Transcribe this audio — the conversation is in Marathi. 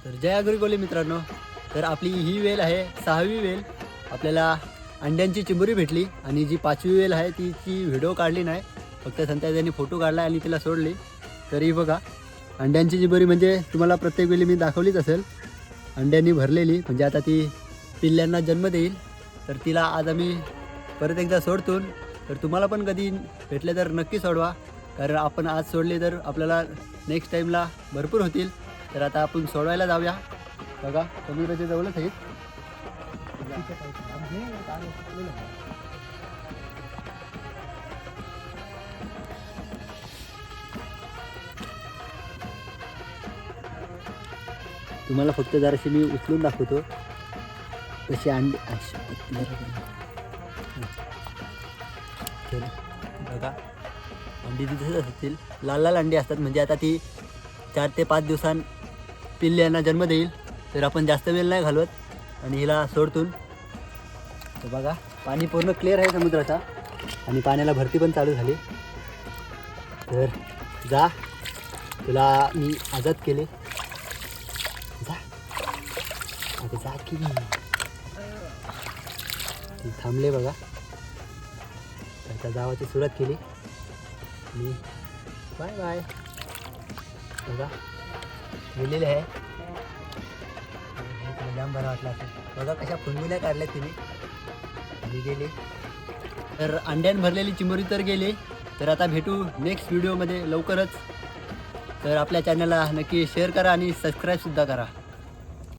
तर जय अग्रिकोली मित्रांनो, तर आपली ही वेल आहे 6वी वेल. आपल्याला अंड्यांची चिंबोरी भेटली आणि जी 5वी वेल आहे तिची व्हिडिओ काढली नाही, फक्त संत्या त्यांनी फोटो काढला आणि तिला सोडली. तरी बघा अंड्यांची चिंबोरी म्हणजे तुम्हाला प्रत्येक वेळी मी दाखवलीच असेल, अंड्यांनी भरलेली. म्हणजे आता ती पिल्ल्यांना जन्म देईल. तर तिला आज आम्ही परत एकदा सोडतो. तर तुम्हाला पण कधी भेटले तर नक्की सोडवा, कारण आपण आज सोडले तर आपल्याला नेक्स्ट टाईमला भरपूर होतील. तर आता आपण सोडवायला जाऊया. बघा समुद्राच्या जवळच आहेत. तुम्हाला फक्त जराशी मी उचलून दाखवतो कशी अंडी. बघा अंडी तिथेच असतील, लाल लाल अंडी असतात. म्हणजे आता ती 4 ते 5 दिवसांत पिल्ल्यांना जन्म देईल. तर आपण जास्त वेळ नाही घालवत आणि हिला सोडतून. तर बघा पाणी पूर्ण क्लिअर आहे समुद्राचा आणि पाण्याला भरती पण चालू झाली. तर जा, तुला मी आजाद केले. जा अगं जा की. थांबले बघा. त्याच्या जावाची सुरुवात केली आणि बाय बाय. बघा गेलेले आहे. जाम बरं वाटलं असं. बघा कशा फुनमुल्या काढल्या तिने आणि गेले. तर अंड्यान भरलेली चिंबोरी तर गेली. तर आता भेटू नेक्स्ट व्हिडिओमध्ये लवकरच. तर आपल्या चॅनलला नक्की शेअर करा आणि सबस्क्राईबसुद्धा करा.